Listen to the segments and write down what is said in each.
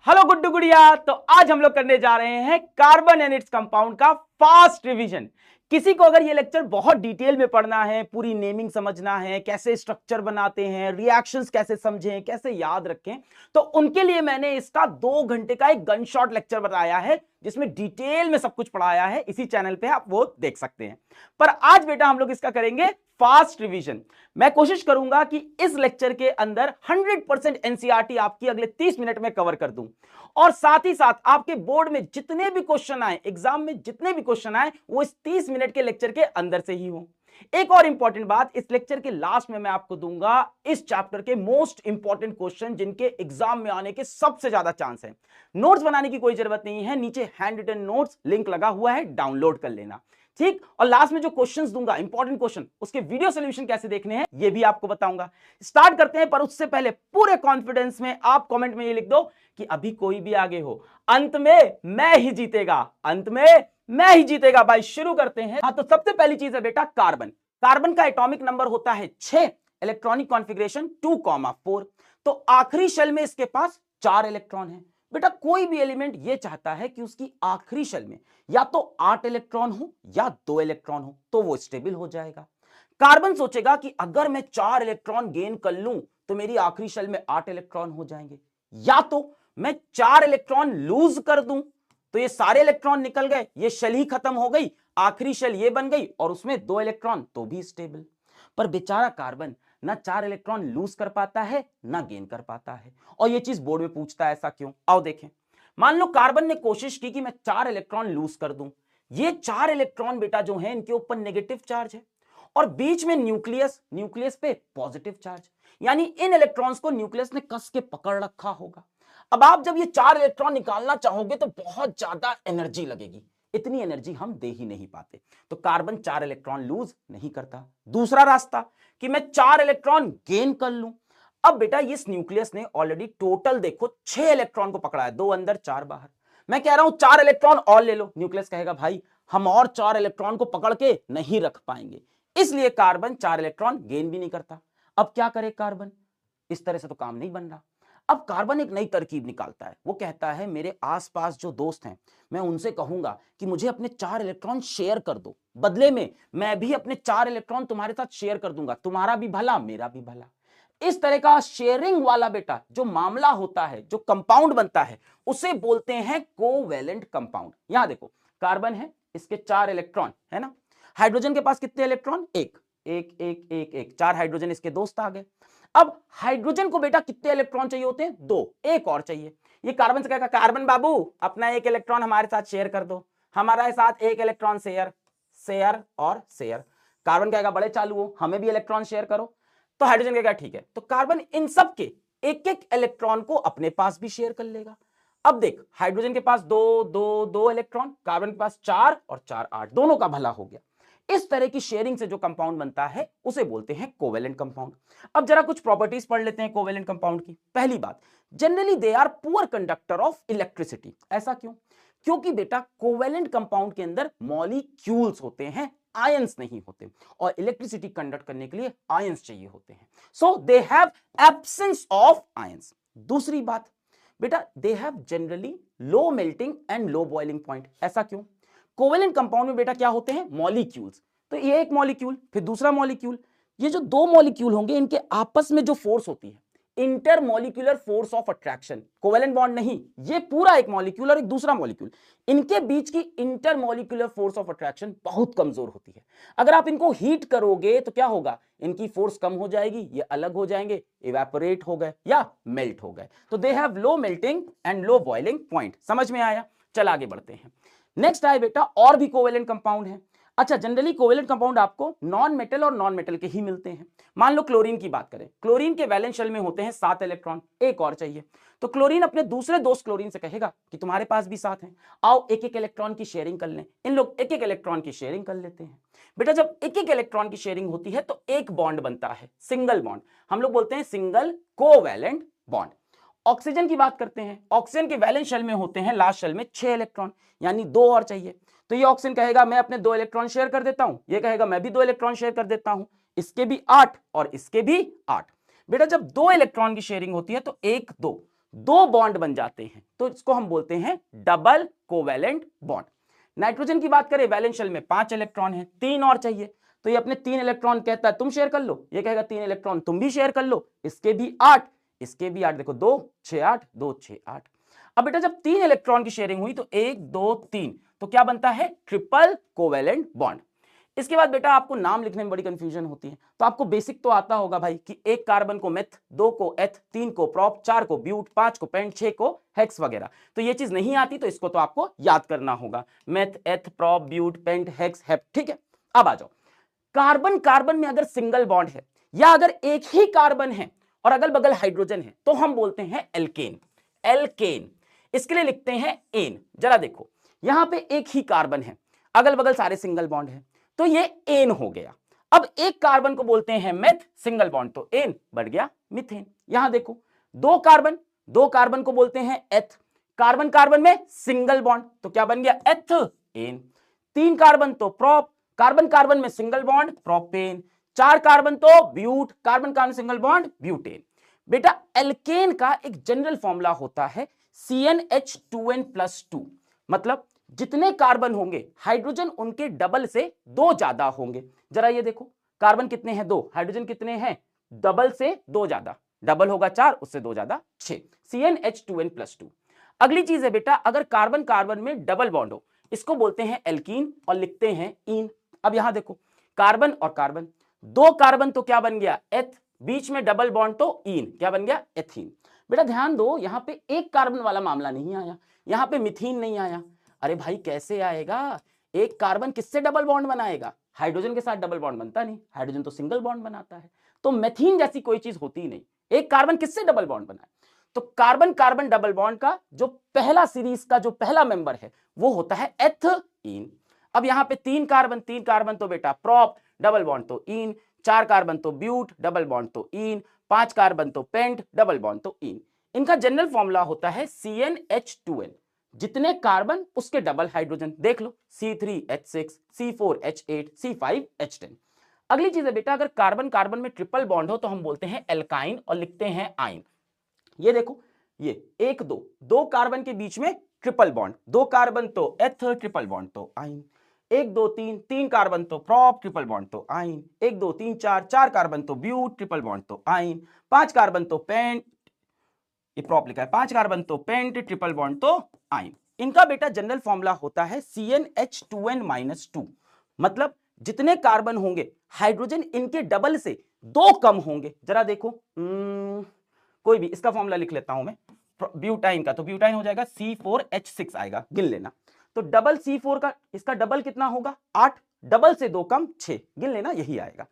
Hello Guddu गुड़िया। तो आज हम लोग करने जा रहे हैं कार्बन एंड इट्स कंपाउंड का फास्ट रिवीजन। किसी को अगर ये लेक्चर बहुत डिटेल में पढ़ना है, पूरी नेमिंग समझना है, कैसे स्ट्रक्चर बनाते हैं, रिएक्शंस कैसे समझें, कैसे याद रखें, तो उनके लिए मैंने इसका 2 घंटे का एक गन शॉट लेक्चर बताया है जिसमें डिटेल में सब कुछ पढ़ाया है। इसी चैनल पे आप वो देख सकते हैं। पर आज बेटा हम लोग इसका करेंगे फास्ट रिवीजन। मैं कोशिश करूंगा कि इस लेक्चर के अंदर 100% एनसीईआरटी आपकी अगले 30 मिनट में कवर कर दूं, और साथ ही साथ आपके बोर्ड में जितने भी क्वेश्चन आए, एग्जाम में जितने भी क्वेश्चन आए, वो इस 30 मिनट के लेक्चर के अंदर से ही हो। एक और इंपॉर्टेंट बात, इस लेक्चर के लास्ट में मैं आपको दूंगा इस चैप्टर के मोस्ट इंपॉर्टेंट क्वेश्चन जिनके एग्जाम में आने के सबसे ज्यादा चांस है। नोट्स बनाने की कोई जरूरत नहीं है, नीचे हैंड रिटन नोट्स लिंक लगा हुआ है, डाउनलोड कर लेना, ठीक। और लास्ट में जो क्वेश्चंस दूंगा, इंपॉर्टेंट क्वेश्चन, उसके वीडियो सॉल्यूशन कैसे देखने हैं ये भी आपको बताऊंगा। स्टार्ट करते हैं, पर उससे पहले पूरे कॉन्फिडेंस में आप कमेंट में ये लिख दो कि अभी कोई भी आगे हो, अंत में मैं ही जीतेगा, अंत में मैं ही जीतेगा। भाई शुरू करते हैं। हाँ, तो सबसे पहली चीज है बेटा कार्बन। कार्बन का एटॉमिक नंबर होता है 6, इलेक्ट्रॉनिक कॉन्फ़िगरेशन 2,4। तो आखिरी शेल में इसके पास 4 इलेक्ट्रॉन है। बेटा कोई भी एलिमेंट ये चाहता है कि उसकी आखिरी शेल में या तो 8 इलेक्ट्रॉन हो या 2 इलेक्ट्रॉन हो, तो वो स्टेबल हो जाएगा। कार्बन सोचेगा कि अगर मैं 4 इलेक्ट्रॉन गेन कर लूं तो मेरी आखिरी शेल में 8 इलेक्ट्रॉन हो जाएंगे, या तो मैं 4 इलेक्ट्रॉन लूज कर दूं तो ये सारे इलेक्ट्रॉन निकल गए, ये शेल ही खत्म हो गई, आखिरी शेल ये बन गई और उसमें 2 इलेक्ट्रॉन, तो भी स्टेबल। पर बेचारा कार्बन ना 4 इलेक्ट्रॉन लूज कर पाता है ना गेन कर पाता है, और ये चीज बोर्ड में पूछता है ऐसा क्यों। आओ देखें। मान लो कार्बन ने कोशिश की कि मैं 4 इलेक्ट्रॉन लूज कर दूं। ये 4 इलेक्ट्रॉन बेटा जो है इनके ऊपर नेगेटिव चार्ज है और बीच में न्यूक्लियस, न्यूक्लियस पे पॉजिटिव चार्ज, यानी इन इलेक्ट्रॉन्स को न्यूक्लियस ने कस के पकड़ रखा होगा। अब आप जब ये 4 इलेक्ट्रॉन निकालना चाहोगे तो बहुत ज्यादा एनर्जी लगेगी, इतनी एनर्जी हम दे ही नहीं पाते, तो कार्बन 4 इलेक्ट्रॉन लूज नहीं करता। दूसरा रास्ता कि मैं 4 इलेक्ट्रॉन गेन कर लूं। अब बेटा इस न्यूक्लियस ने ऑलरेडी टोटल देखो 6 इलेक्ट्रॉन को पकड़ा है, 2 अंदर 4 बाहर। मैं कह रहा हूं 4 इलेक्ट्रॉन और ले लो, न्यूक्लियस कहेगा भाई हम और 4 इलेक्ट्रॉन को पकड़ के नहीं रख पाएंगे, इसलिए कार्बन 4 इलेक्ट्रॉन गेन भी नहीं करता। अब क्या करे कार्बन, इस तरह से तो काम नहीं बन रहा। अब कार्बन एक नई तरकीब निकालता है, वो कहता है मेरे आसपास जो दोस्त हैं मैं उनसे कहूंगा कि मुझे अपने 4 इलेक्ट्रॉन शेयर कर दो, बदले में मैं भी अपने 4 इलेक्ट्रॉन तुम्हारे साथ शेयर कर दूंगा, तुम्हारा भी भला मेरा भी भला। इस तरह का शेयरिंग वाला बेटा जो मामला होता है, जो कंपाउंड बनता है, उसे बोलते हैं कोवैलेंट कंपाउंड। यहां देखो कार्बन है, इसके 4 इलेक्ट्रॉन है ना, हाइड्रोजन के पास कितने इलेक्ट्रॉन, एक एक एक एक एक, 4 हाइड्रोजन इसके दोस्त आ गए। अब हाइड्रोजन को बेटा कितने इलेक्ट्रॉन चाहिए होते हैं, 2, एक और चाहिए। ये कार्बन से कहेगा कार्बन बाबू अपना 1 इलेक्ट्रॉन हमारे साथ शेयर कर दो, हमारे साथ 1 इलेक्ट्रॉन शेयर, शेयर और शेयर। कार्बन कहेगा बड़े चालू हो, हमें भी इलेक्ट्रॉन शेयर करो, तो हाइड्रोजन कहेगा ठीक है, तो कार्बन इन सब के एक एक इलेक्ट्रॉन को अपने पास भी शेयर कर लेगा। अब देख हाइड्रोजन के पास 2 इलेक्ट्रॉन, कार्बन के पास 4 और 4 8, दोनों का भला हो गया। इस तरह की शेयरिंग से जो कंपाउंड बनता है उसे बोलते हैं कोवेलेंट कंपाउंड। अब जरा कुछ प्रॉपर्टीज पढ़ लेते हैं कोवेलेंट कंपाउंड की। पहली बात, generally they are poor conductor of electricity. ऐसा क्यों, क्योंकि बेटा कोवेलेंट कंपाउंड के अंदर मॉलिक्यूल्स होते हैं, आयंस नहीं होते, और इलेक्ट्रिसिटी कंडक्ट करने के लिए आयंस चाहिए होते हैं, so they have absence of ions. दूसरी बात बेटा, they have generally low melting and low boiling point. ऐसा क्यों, कोवेलेंट कंपाउंड में बेटा क्या होते हैं, मॉलिक्यूल्स, तो ये एक मॉलिक्यूल फिर दूसरा मॉलिक्यूल, ये जो 2 मॉलिक्यूल होंगे इनके आपस में जो फोर्स होती है intermolecular force of attraction, covalent bond नहीं, ये पूरा एक मॉलिक्यूल और एक दूसरा मॉलिक्यूल, इनके बीच की इंटरमॉलिक्यूलर फोर्स ऑफ अट्रैक्शन बहुत कमजोर होती है। अगर आप इनको हीट करोगे तो क्या होगा, इनकी फोर्स कम हो जाएगी, ये अलग हो जाएंगे, इवेपोरेट हो गए या मेल्ट हो गए, तो they have low melting and low boiling point. समझ में आया, चल आगे बढ़ते हैं। नेक्स्ट आए बेटा और भी कोवेलेंट कंपाउंड है। अच्छा, जनरली कोवेलेंट कंपाउंड आपको नॉन मेटल और नॉन मेटल के ही मिलते हैं। मान लो क्लोरीन की बात करें, क्लोरीन के वैलेंस शेल में होते हैं 7 इलेक्ट्रॉन, एक और चाहिए, तो क्लोरीन अपने दूसरे दोस्त क्लोरीन से कहेगा कि तुम्हारे पास भी 7 हैं, आओ एक एक इलेक्ट्रॉन की शेयरिंग कर लें। इन लोग एक एक इलेक्ट्रॉन की शेयरिंग कर लेते हैं। बेटा जब एक एक इलेक्ट्रॉन की शेयरिंग होती है तो एक बॉन्ड बनता है, सिंगल बॉन्ड, हम लोग बोलते हैं सिंगल कोवैलेंट बॉन्ड। ऑक्सीजन की बात करते हैं, ऑक्सीजन के वैलेंस शेल में होते हैं लास्ट शेल में 6 इलेक्ट्रॉन, यानी 2 और चाहिए, तो ये ऑक्सीजन कहेगा मैं अपने 2 इलेक्ट्रॉन शेयर कर देता हूं, ये कहेगा मैं भी 2 इलेक्ट्रॉन शेयर कर देता हूं, इसके भी 8 और इसके भी 8। बेटा जब 2 इलेक्ट्रॉन की शेयरिंग होती है तो 1 2, दो बॉन्ड बन जाते हैं, तो इसको हम बोलते हैं डबल कोवैलेंट बॉन्ड। नाइट्रोजन की बात करें, वैलेंस शेल में 5 इलेक्ट्रॉन है, 3 और चाहिए, तो ये अपने 3 इलेक्ट्रॉन कहता है तुम शेयर कर लो, ये कहेगा 3 इलेक्ट्रॉन तुम भी शेयर कर लो, इसके भी 8, इसके भी 8, देखो 2 6 8 2 6 8। अब बेटा जब 3 इलेक्ट्रॉन की शेयरिंग हुई तो 1 2 3, तो क्या बनता है? Triple covalent bond. इसके बाद बेटा आपको नाम लिखने में बड़ी कंफ्यूजन होती है, तो आपको बेसिक तो आता होगा भाई कि एक कार्बन को मेथ, 2 को एथ, 3 को प्रोप, 4 को ब्यूट, 5 को पेंट, 6 को हेक्स वगैरह। तो ये चीज नहीं आती तो इसको तो आपको याद करना होगा, मेथ, एथ, प्रोप, ब्यूट, पेंट, हेक्स, हेप, ठीक है। अब आ जाओ, कार्बन कार्बन में अगर सिंगल बॉन्ड है या अगर एक ही कार्बन है और अगल बगल हाइड्रोजन है तो हम बोलते हैं एल्केन। एल्केन, इसके लिए लिखते हैं एन। जरा देखो, यहां पे एक ही कार्बन है, अगल बगल सारे सिंगल बॉन्ड है, तो ये एन हो गया। अब एक कार्बन को बोलते हैं मेथ, सिंगल बॉन्ड, तो एन बढ़ गया मीथेन। यहां देखो, दो कार्बन को बोलते हैं एथ, कार्बन कार्बन में सिंगल बॉन्ड, तो क्या बन गया? Ethane. 3 कार्बन तो प्रोप, कार्बन कार्बन में सिंगल बॉन्ड, प्रोपेन। 4 कार्बन तो but, carbon carbon single bond, butane. बेटा एल्केन का एक जनरल फॉर्मूला होता है CnH2n+2, मतलब जितने कार्बन होंगे हाइड्रोजन उनके डबल से 2 ज्यादा होंगे। जरा ये देखो, कार्बन कितने हैं? 2, हाइड्रोजन कितने हैं? डबल से 2 ज्यादा, डबल होगा 4, उससे 2 ज्यादा 6, CnH2n+2। अगली चीज है बेटा, अगर कार्बन कार्बन में डबल बॉन्ड हो, इसको बोलते हैं एल्कीन और लिखते हैं इन। अब यहां देखो, कार्बन और कार्बन, 2 कार्बन तो क्या बन गया? एथ, बीच में डबल बॉन्ड तो इन, क्या बन गया? एथीन। बेटा ध्यान दो, यहां पे एक कार्बन वाला मामला नहीं आया, यहां पे मिथीन नहीं आया। अरे भाई कैसे आएगा? एक कार्बन किससे डबल बॉन्ड बनाएगा? हाइड्रोजन के साथ डबल बॉन्ड बनता नहीं, हाइड्रोजन तो सिंगल बॉन्ड बनाता है, तो मेथीन जैसी कोई चीज होती ही नहीं। एक कार्बन किससे डबल बॉन्ड बनाए? तो कार्बन कार्बन डबल बॉन्ड का जो पहला सीरीज का जो पहला मेंबर है वो होता है एथीन। अब यहां पे 3 कार्बन तो बेटा प्रोप, डबल बॉन्ड तो इन, 4 कार्बन तो ब्यूट, डबल बॉन्ड तो इन, 5 कार्बन तो पेंट, डबल बॉन्ड तो इन। इनका जनरल फॉर्मूला होता है CnH2n, जितने कार्बन उसके डबल हाइड्रोजन, देख लो C3H6, C4H8, C5H10। अगली चीज है बेटा, अगर कार्बन कार्बन में ट्रिपल बॉन्ड हो तो हम बोलते हैं एल्काइन और लिखते हैं आइन। ये देखो, ये 1 2, 2 कार्बन के बीच में ट्रिपल बॉन्ड, 2 कार्बन तो एथ, ट्रिपल बॉन्ड तो आइन। 1 2 3, 3 कार्बन तो प्रोप, ट्रिपल बॉन्ड तो आइन। 1 2 3 4, 4 कार्बन तो ब्यूट, ट्रिपल बॉन्ड तो आइन। 5 कार्बन तो पेंट, ये प्रोप लिखा है, 5 कार्बन तो पेंट, ट्रिपल बॉन्ड तो आइन। इनका बेटा जनरल फॉर्मूला होता है CnH2n-2, मतलब जितने कार्बन होंगे हाइड्रोजन इनके डबल से 2 कम होंगे। जरा देखो, कोई भी, इसका फॉर्मूला लिख लेता हूं मैं, ब्यूटाइन का, तो ब्यूटाइन हो जाएगा C4H6 आएगा, गिन लेना। तो डबल C4 का, इसका डबल कितना होगा? 8, डबल से 2 कम 6, गिन लेना, यही आएगा।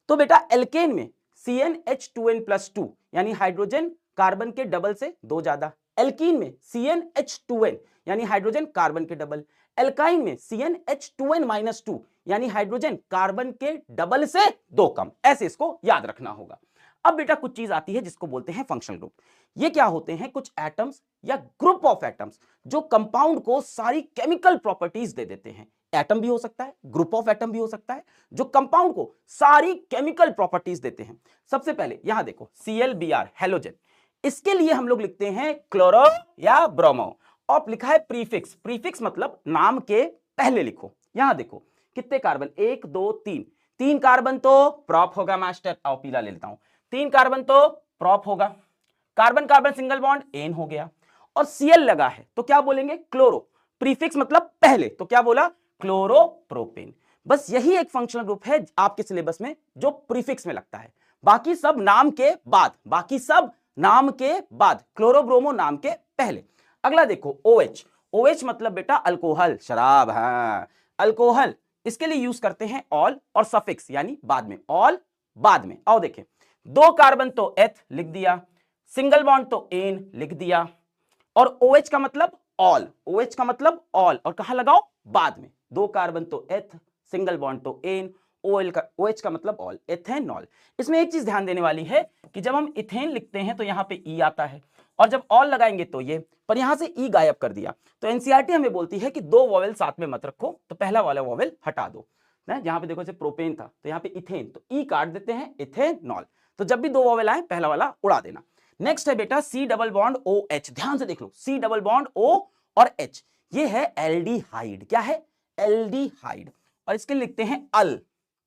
तो बेटा एल्केन में CnH2n+2 यानी हाइड्रोजन कार्बन के डबल से 2 ज्यादा, एल्कीन में CnH2n यानी हाइड्रोजन कार्बन के डबल, एल्काइन में CnH2n-2 यानी हाइड्रोजन कार्बन के डबल से 2 कम। ऐसे इसको याद रखना होगा। अब बेटा कुछ चीज आती है जिसको बोलते हैं फंक्शनल ग्रुप। ये क्या होते हैं? कुछ एटम्स या ग्रुप ऑफ एटम्स जो कंपाउंड को सारी केमिकल प्रॉपर्टीज दे देते हैं। एटम भी हो सकता है, ग्रुप ऑफ एटम भी हो सकता है, जो कंपाउंड को सारी केमिकल प्रॉपर्टीज देते हैं। सबसे पहले यहां देखो, ClBr हेलोजन, इसके लिए हम लोग लिखते हैं क्लोरो या ब्रोमो, और लिखा है प्रीफिक्स। प्रीफिक्स मतलब नाम के पहले लिखो। यहां देखो कितने कार्बन, 1 2 3, 3 कार्बन तो प्रोप होगा मास्टर, आओ पीला ले लेता हूं, 3 कार्बन तो प्रोप होगा, carbon carbon single bond ane हो गया, और Cl लगा है तो क्या बोलेंगे? क्लोरो। प्रीफिक्स मतलब पहले, तो क्या बोला? क्लोरोप्रोपेन। बस यही एक फंक्शनल ग्रुप है आपके सिलेबस में जो प्रीफिक्स में लगता है, बाकी सब नाम के बाद, बाकी सब नाम के बाद, क्लोरोब्रोमो नाम के पहले। अगला देखो OH, OH मतलब बेटा अल्कोहल, शराब, हाँ अल्कोहल, इसके लिए यूज करते हैं ऑल और सफिक्स यानी बाद में, ऑल बाद में। आओ देखें, 2 कार्बन तो एथ लिख दिया, सिंगल बॉन्ड तो एन लिख दिया, और OH का मतलब ऑल, OH का मतलब ऑल, और कहां लगाओ? बाद में। 2 कार्बन तो एथ, सिंगल बॉन्ड तो एन, OH का मतलब ऑल, एथेनॉल। इसमें एक चीज ध्यान देने वाली है कि जब हम इथेन लिखते हैं तो यहां पे ई आता है, और जब ऑल लगाएंगे तो ये, पर यहां से ई गायब कर दिया। तो एनसीईआरटी हमें बोलती है कि 2 वॉवेल साथ में मत रखो, तो पहला वाला वॉवेल हटा दो। यहां पे देखो जैसे प्रोपेन था तो यहां पे इथेन, तो ई काट देते हैं, इथेनॉल। तो जब भी 2 वॉवेल आए पहला वाला उड़ा देना। नेक्स्ट है बेटा C double bond O H, ध्यान से देख लो, सी डबल बॉन्ड ओ और एच, ये है एल्डिहाइड। क्या है? एल्डिहाइड। और इसके लिखते हैं अल,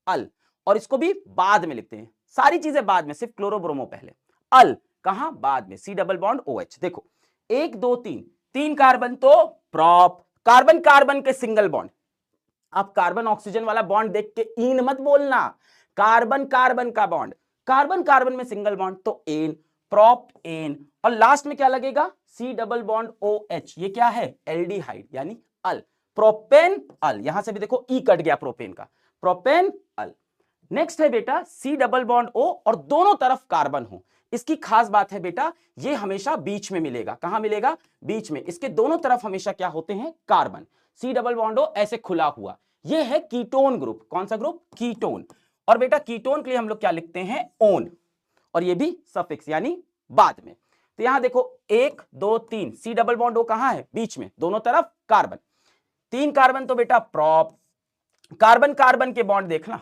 अल, और इसको भी बाद में लिखते हैं, सारी चीजें बाद में, सिर्फ क्लोरोब्रोमो पहले, अल कहां? बाद में। C double bond O H, देखो 1 2 3, 3 कार्बन तो प्रॉप, कार्बन कार्बन के सिंगल बॉन्ड। आप कार्बन ऑक्सीजन वाला बॉन्ड देख के इन मत बोलना, कार्बन कार्बन का बॉन्ड, कार्बन कार्बन में सिंगल बॉन्ड तो एन, प्रॉप एन, और लास्ट में क्या लगेगा? C double bond O H, ये क्या है? एल्डिहाइड यानी अल, प्रोपेन अल। यहां से भी देखो ई कट गया प्रोपेन का, प्रोपेन अल। नेक्स्ट है बेटा सी डबल बॉन्ड ओ और दोनों तरफ कार्बन हो। इसकी खास बात है बेटा, ये हमेशा बीच में मिलेगा। कहां मिलेगा? बीच में। इसके दोनों तरफ हमेशा क्या होते हैं? Carbon. C double bond O ऐसे खुला हुआ, ये है कीटोन ग्रुप। कौन सा ग्रुप? कीटोन। और बेटा कीटोन के लिए हम लोग क्या लिखते हैं? ओन, और ये भी सफिक्स यानी बाद में। तो यहां देखो 1 2 3, सी डबल बॉन्ड ओ कहां है? बीच में, दोनों तरफ कार्बन। 3 कार्बन तो बेटा प्रॉप, कार्बन कार्बन के बॉन्ड देखना,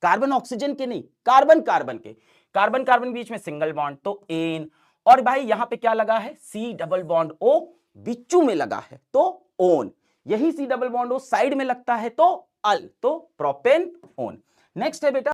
कार्बन ऑक्सीजन के नहीं, कार्बन कार्बन के, कार्बन कार्बन बीच में सिंगल बॉन्ड तो एन, और भाई यहां पे क्या लगा है? सी डबल बॉन्ड ओ बिच्चू में लगा है तो ओन, यही C double bond O side में लगता है तो अल, तो प्रोपेन ओन। नेक्स्ट है बेटा